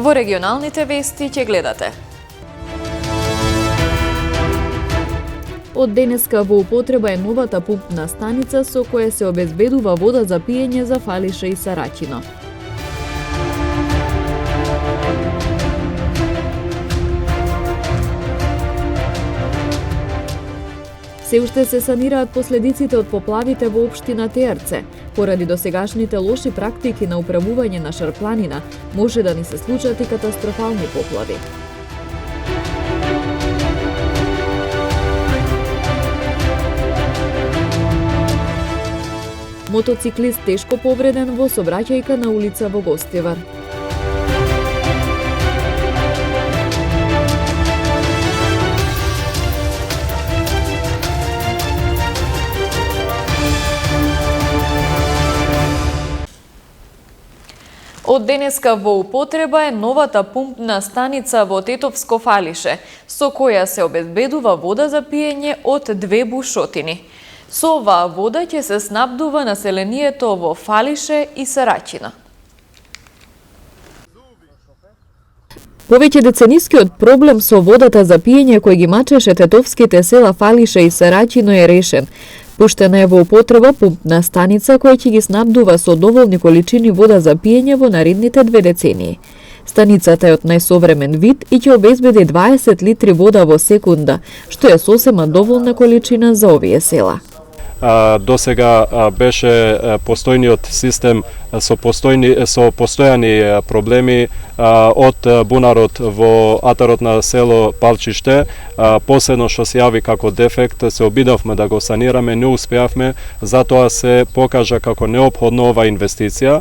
Во регионалните вести ќе гледате. Од денеска во употреба е новата пумпна станица со која се обезбедува вода за пиење за Фалише и Сарачино. Се уште се санираат последиците од поплавите во општина Теарце. Поради досегашните лоши практики на управување на Шарпланина, може да ни се случат и катастрофални поплави. Мотоциклист тешко повреден во сообраќајка на улица во Гостивар. Од денеска во употреба е новата пумпна станица во Тетовско Фалише, со која се обезбедува вода за пиење од 2 бушотини. Со оваа вода ќе се снабдува населението во Фалише и Сарачина. Повеќе деценискиот проблем со водата за пиење кој ги мачеше тетовските села Фалише и Сарачино е решен. Пуштена е во употреба пумпна станица која ќе ги снабдува со доволни количини вода за пиење во наредните 2 децении. Станицата е од најсовремен вид и ќе обезбеди 20 литри вода во секунда, што е сосема доволна количина за овие села. До сега беше постојниот систем со постојани проблеми од бунарот во атарот на село Палчиште. Последно што се јави како дефект, се обидовме да го санираме, не успеавме, затоа се покажа како неопходна ова инвестиција,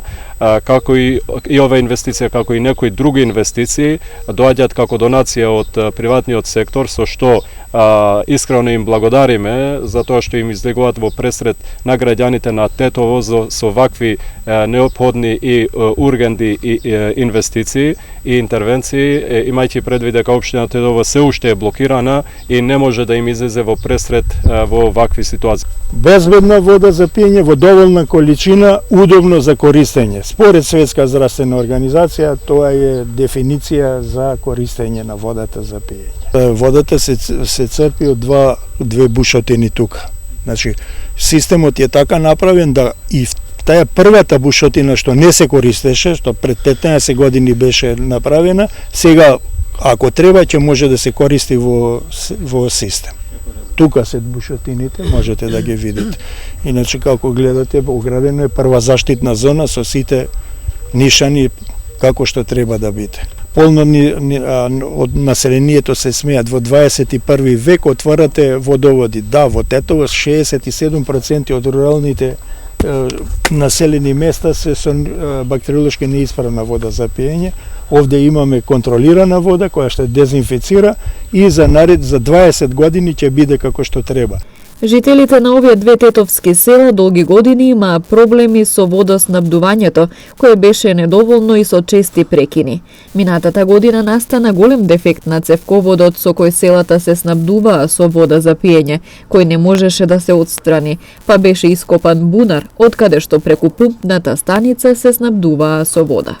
како и ова инвестиција, како и некои други инвестиции, доаѓаат како донација од приватниот сектор, со што искрено им благодариме за тоа што им излегуваат во пресред на граѓаните на Тетово со вакви неопходни и ургенти и инвестиции и интервенции, имајќи предвид дека општина Тетово се уште е блокирана и не може да им излезе во пресред во вакви ситуации. Безбедна вода за пиење во доволна количина, удобно за користење. Според Светска здравствена организација, тоа е дефиниција за користење на водата за пиење. Водата се црпи од две бушотини тука. Значи, системот е така направен да и таа првата бушотина што не се користеше, што пред 15 години беше направена, сега, ако треба, ќе може да се користи во систем. Тука се бушотините, можете да ги видите. Иначе, како гледате, оградено е прва заштитна зона со сите нишани како што треба да биде. Полно од населението се смеат. Во 21 век отварате водоводи. Да, во Тетово 67% од руралните населени места се со бактериолошки неисправна вода за пиење. Овде имаме контролирана вода која што дезинфицира и за 20 години ќе биде како што треба. Жителите на овие 2 тетовски села долги години имаа проблеми со водоснабдувањето, кое беше недоволно и со чести прекини. Минатата година настана голем дефект на цевководот со кој селата се снабдуваа со вода за пиење, кој не можеше да се отстрани, па беше ископан бунар, од каде што преку пумпната станица се снабдуваа со вода.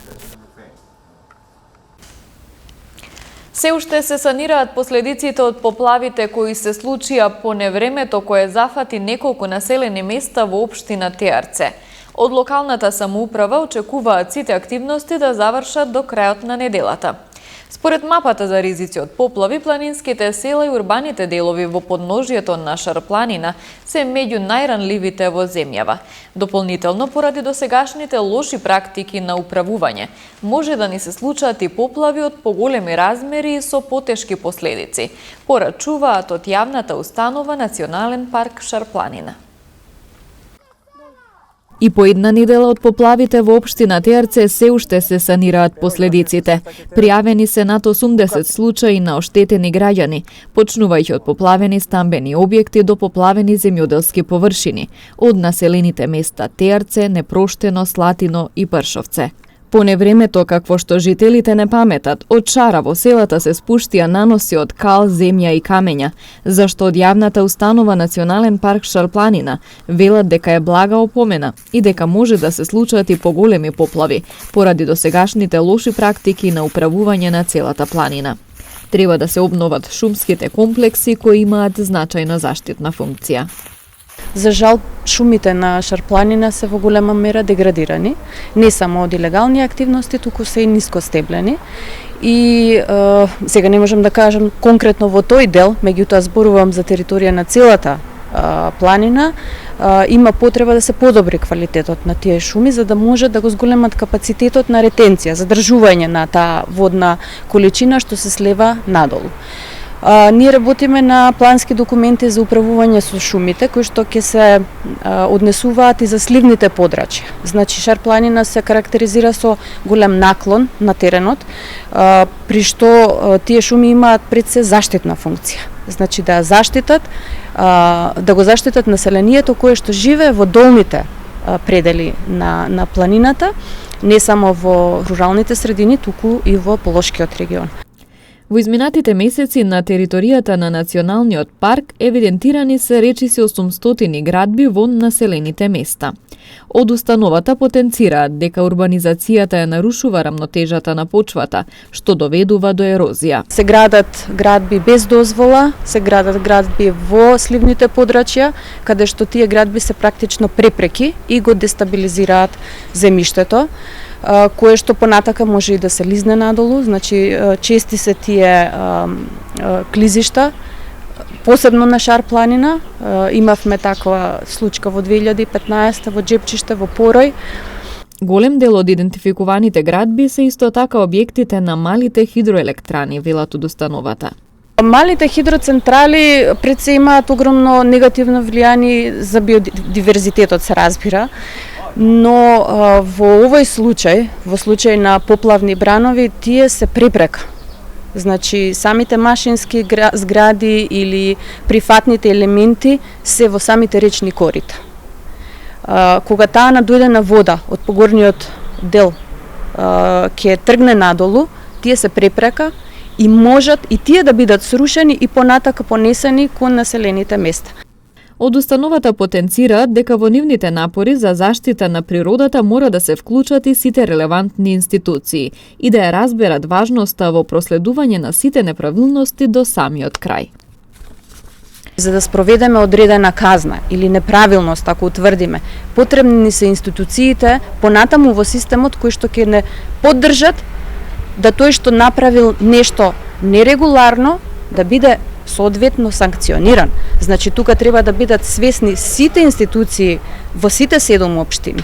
Се уште се санираат последиците од поплавите кои се случија по невремето кое зафати неколку населени места во општина Теарце. Од локалната самоуправа очекуваат сите активности да завршат до крајот на неделата. Според мапата за ризици од поплави, планинските села и урбаните делови во подножјето на Шарпланина се меѓу најранливите во земјава. Дополнително, поради досегашните лоши практики на управување, може да ни се случаат и поплави од поголеми размери и со потешки последици, порачуваат од јавната установа Национален парк Шарпланина. И по една недела од поплавите во општина Теарце се уште се санираат последиците. Пријавени се над 80 случаи на оштетени граѓани, почнувајќи од поплавени стамбени објекти до поплавени земјоделски површини, од населените места Теарце, Непроштено, Слатино и Пршовце. По невремето, какво што жителите не паметат, од шара во селата се спуштија наноси од кал, земја и камења, зашто од јавната установа Национален парк Шарпланина велат дека е блага опомена и дека може да се случат и поголеми поплави, поради досегашните лоши практики на управување на целата планина. Треба да се обноват шумските комплекси кои имаат значајна заштитна функција. За жал, шумите на Шарпланина се во голема мера деградирани, не само од илегални активности, туку се и нискостеблени. И сега не можам да кажам конкретно во тој дел, меѓутоа зборувам за територија на целата планина, има потреба да се подобри квалитетот на тие шуми, за да може да го зголемат капацитетот на ретенција, задржување на таа водна количина што се слева надолу. Ние работиме на плански документи за управување со шумите, кои што ќе се однесуваат и за сливните подрачја. Значи, Шарпланина се карактеризира со голем наклон на теренот, при што тие шуми имаат пред се заштитна функција. Значи, да заштитат, да го заштитат населението кое што живее во долните предели на планината, не само во руралните средини, туку и во Полошкиот регион. Во изминатите месеци на територијата на Националниот парк евидентирани се речиси 800 градби во населените места. Од установата потенцираат дека урбанизацијата ја нарушува рамнотежата на почвата, што доведува до ерозија. Се градат градби без дозвола, се градат градби во сливните подрачја, каде што тие градби се практично препреки и го дестабилизираат земјиштето, кое што понатака може и да се лизне надолу, значи чести се тие клизишта, посебно на Шарпланина. Имавме таква случка во 2015 во Джепчиште, во Порој. Голем дел од идентификуваните градби се исто така објектите на малите хидроелектрани, велат од установата. Малите хидроцентрали пред се имаат огромно негативно влијание за биодиверзитетот, се разбира. Но во овој случај, во случај на поплавни бранови, тие се препрека. Значи, самите машински згради или прифатните елементи се во самите речни корита. Кога таа надојдена вода од погорниот дел ќе тргне надолу, тие се препрека и можат и тие да бидат срушени и понатака понесени кон населените места. Од установата потенцираат дека во нивните напори за заштита на природата мора да се вклучат и сите релевантни институции и да ја разберат важноста во проследување на сите неправилности до самиот крај. За да спроведеме одредена казна или неправилност, ако утврдиме, потребни ни се институциите понатаму во системот кои што ќе не поддржат да тој што направил нешто нерегуларно да биде соодветно санкциониран. Значи, тука треба да бидат свесни сите институции во сите 7 општини,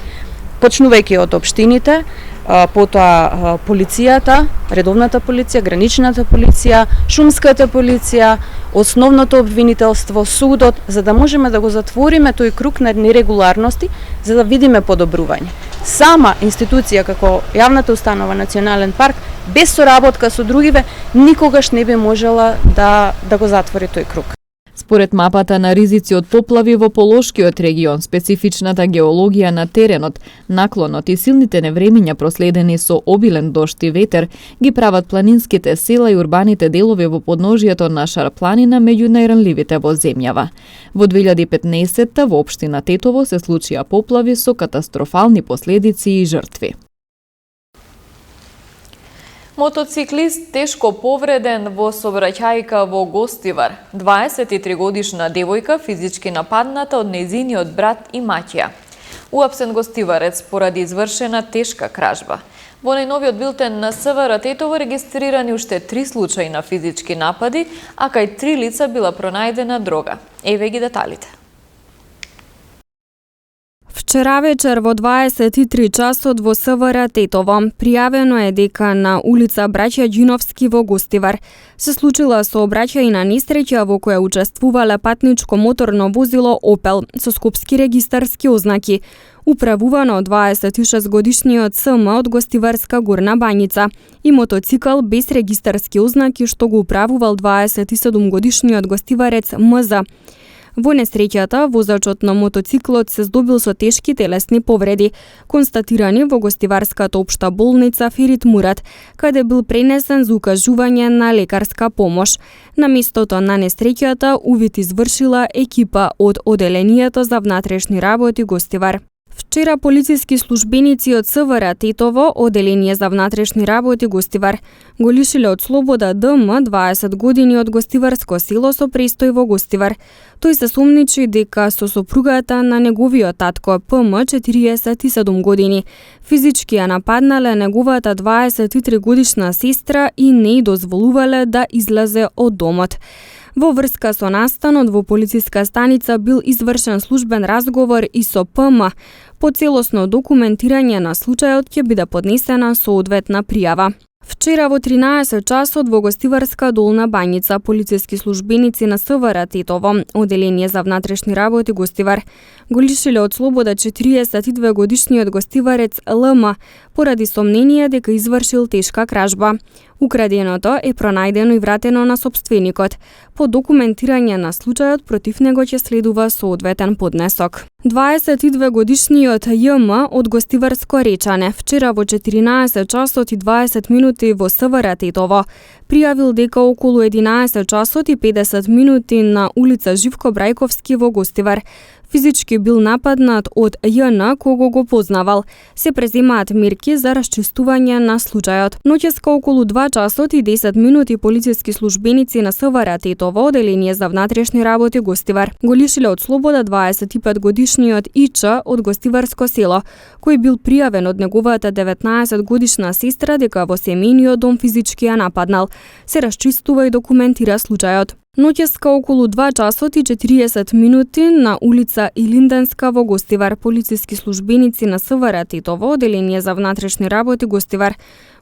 почнувајќи од општините, потоа полицијата, редовната полиција, граничната полиција, шумската полиција, основното обвинителство, судот, за да можеме да го затвориме тој круг на нерегуларности, за да видиме подобрување. Сама институција како јавната установа Национален парк, без соработка со другиве, никогаш не би можела да го затвори тој круг. Според мапата на ризици од поплави во Полошкиот регион, специфичната геологија на теренот, наклонот и силните невремиња проследени со обилен дожд и ветер ги прават планинските села и урбаните делови во подножието на Шарпланина меѓу најранливите во земјава. Во 2015 во општина Тетово се случија поплави со катастрофални последици и жртви. Мотоциклист тешко повреден во сообраќајка во Гостивар. 23-годишна девојка физички нападната од нејзиниот брат и маќја. Уапсен гостиварец поради извршена тешка кражба. Во најновиот билтен на СВР Тетово регистрирани уште 3 случаи на физички напади, а кај 3 лица била пронајдена дрога. Еве ги деталите. Вчера вечер во 23 часот во СВР Тетово пријавено е дека на улица Браќа Ѓиновски во Гостивар се случила сообраќајна несреќа во која учествувале патничко моторно возило Опел со скопски регистарски ознаки, управувано од 26-годишниот СМ од Гостиварска Горна Бањица и мотоцикл без регистарски ознаки што го управувал 27-годишниот гостиварец МЗ. Во несреќата, возачот на мотоциклот се здобил со тешки телесни повреди, констатирани во гостиварската општа болница Ферит Мурат, каде бил пренесен за укажување на лекарска помош. На местото на несреќата увид извршила екипа од Оделенијето за внатрешни работи Гостивар. Вчера полициски службеници од СВР Тетово, Оделение за внатрешни работи Гостивар, го лишиле од слобода ДМ 20 години од гостиварско село со престој во Гостивар. Тој се сумничи дека со сопругата на неговиот татко ПМ 47 години физички ја нападнале неговата 23 годишна сестра и не ѝ дозволувале да излезе од домот. Во врска со настанот во полициска станица бил извршен службен разговор и со ПМ. По целосно документирање на случајот ќе биде поднесена соодветна пријава. Вчера во 13 часот во Гостиварска Долна Бањица полициски службеници на СВР Тетово, Оделение за внатрешни работи Гостивар, го лишиле од слобода 42 годишниот гостиварец ЛМ поради сомнение дека извршил тешка кражба. Украденото е пронајдено и вратено на собственикот. По документирање на случајот против него ќе следува соодветен поднесок. 22 годишниот ЈМ од Гостиварско Речане вчера во 14 часот и 20 минути во СВР Тетово пријавил дека околу 11 часот и 50 минути на улица Живко Брајковски во Гостивар физички бил нападнат од ЈН кого го познавал. Се преземаат мерки за расчистување на случајот. Ноќеска околу 2 часот и 10 минути полициски службеници на СВР Тетово, Оделение за внатрешни работи Гостивар, го лишиле од слобода 25 годишниот ИЧ од Гостиварско село, кој бил пријавен од неговата 19 годишна сестра дека во семејниот дом физички ја нападнал. Се расчистува и документира случајот. Ноќеска околу 2 часот и 40 минути на улица Илинденска во Гостивар полициски службеници на СВР Тетово, Оделение за внатрешни работи Гостивар,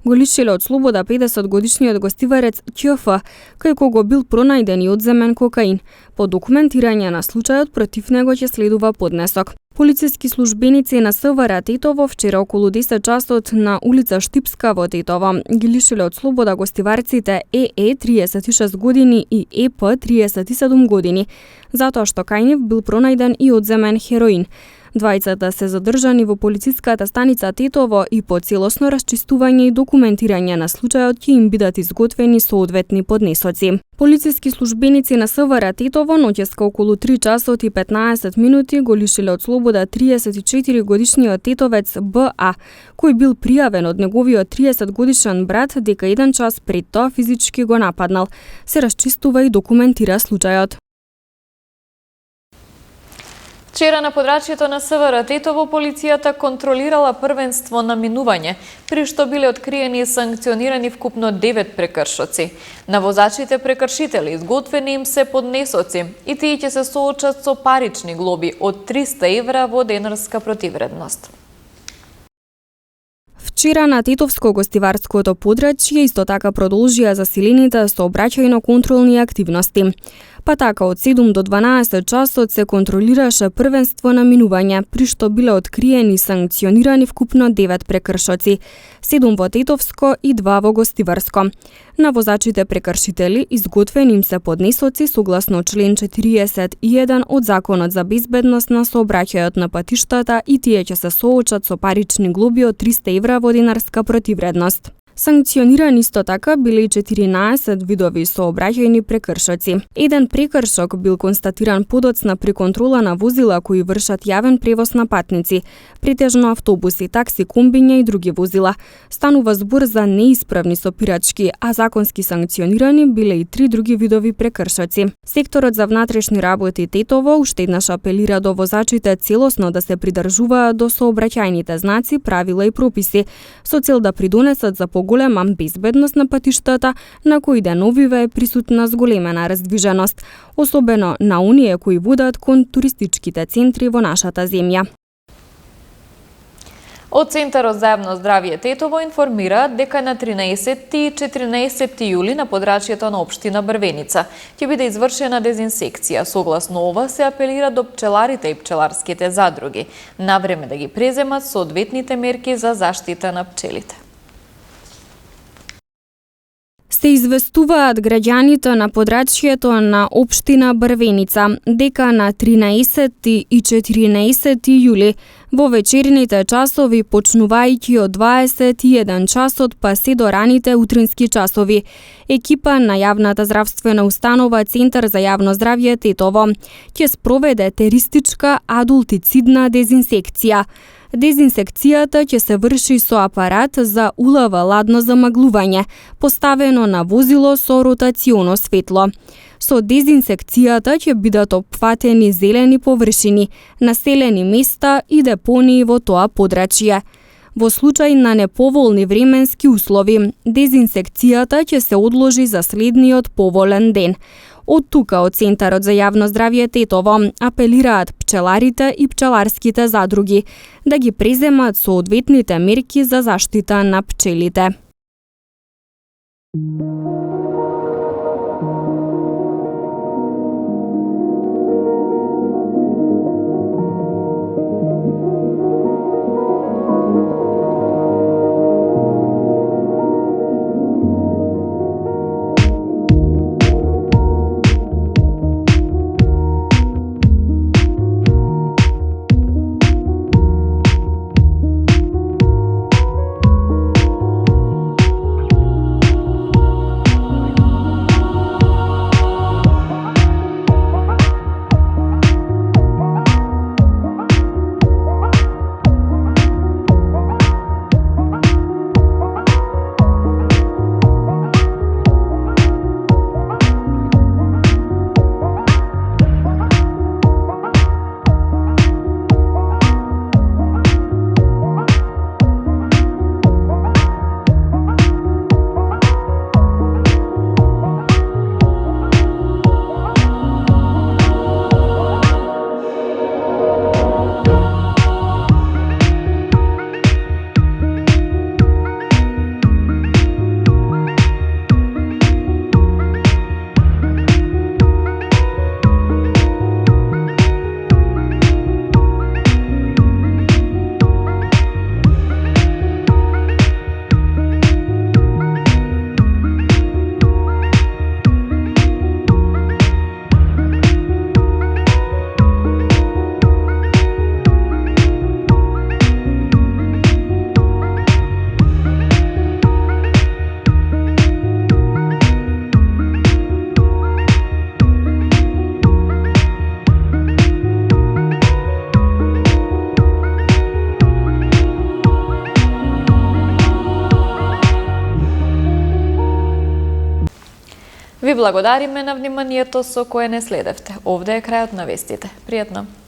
го лишиле од слобода 50 годишниот гостиварец ќФ, кај кого бил пронајден и одземен кокаин. По документирање на случајот против него ќе следува поднесок. Полициски службеници на СВР Тетово вчера околу 10 часот на улица Штипска во Тетово ги лишиле од слобода гостиварците ЕЕ 36 години и ЕП 37 години, затоа што кај нив бил пронајден и одземен хероин. Двајцата се задржани во полициската станица Тетово и по целосно расчистување и документирање на случајот ќе им бидат изготвени соодветни поднесоци. Полициски службеници на СВР Тетово ноќеска околу 3 часот и 15 минути го лишиле од слобода 34 годишниот тетовец БА, кој бил пријавен од неговиот 30 годишен брат дека еден час пред тоа физички го нападнал. Се расчистува и документира случајот. Вчера на подрачјето на СВР Тетово полицијата контролирала првенство на минување, при што биле откриени и санкционирани вкупно 9 прекршоци. На возачите прекршители изготвени им се поднесоци и тие ќе се соочат со парични глоби од 300 евра во денарска противредност. Вчера на Тетовско-гостиварското подрачје исто така продолжија засилените сообраќајно-контролни активности. Па така од 7 до 12 часот се контролираше првенство на минување, при што биле откриени и санкционирани вкупно 9 прекршоци, 7 во Тетовско и 2 во Гостиварско. На возачите прекршители изготвени им се поднесоци согласно член 41 од Законот за безбедност на сообраќајот на патиштата и тие ќе се соочат со парични глоби од 300 евра во динарска противредност. Санкционирани исто така биле и 14 видови сообраќајни прекршоци. Еден прекршок бил констатиран подоцна при контрола на возила кои вршат јавен превоз на патници, претежно автобуси, такси, комбиња и други возила. Станува збор за неисправни сопирачки, а законски санкционирани биле и 3 други видови прекршоци. Секторот за внатрешни работи Тетово уште еднаш апелира до возачите целосно да се придржуваат до сообраќајните знаци, правила и прописи, со цел да придонесат за голема безбедност на патиштата на кои деновиве е присутна зголемена раздвиженост, особено на оние кои водат кон туристичките центри во нашата земја. Од Центарот за јавно здравје Тетово информираат дека на 13 и 14 јули на подрачјето на општина Брвеница ќе биде извршена дезинсекција. Согласно ова се апелира до пчеларите и пчеларските задруги на време да ги преземат соодветните мерки за заштита на пчелите. Се известуваат граѓаните на подрачјето на општина Брвеница дека на 13 и 14 јули во вечерните часови, почнувајќи од 21 часот па се до раните утрински часови, екипа на јавната здравствена установа Центар за јавно здравје Тетово ќе спроведе теристичка адултицидна дезинсекција. Дезинсекцијата ќе се врши со апарат за улава ладно замаглување, поставено на возило со ротационо светло. Со дезинсекцијата ќе бидат опфатени зелени површини, населени места и депонии во тоа подрачје. Во случај на неповолни временски услови, дезинсекцијата ќе се одложи за следниот поволен ден. Од тука, од Центарот за јавно здравје Тетово, апелираат пчеларите и пчеларските задруги да ги преземат соодветните мерки за заштита на пчелите. Ви благодариме на вниманието со кое не следевте. Овде е крајот на вестите. Пријатно!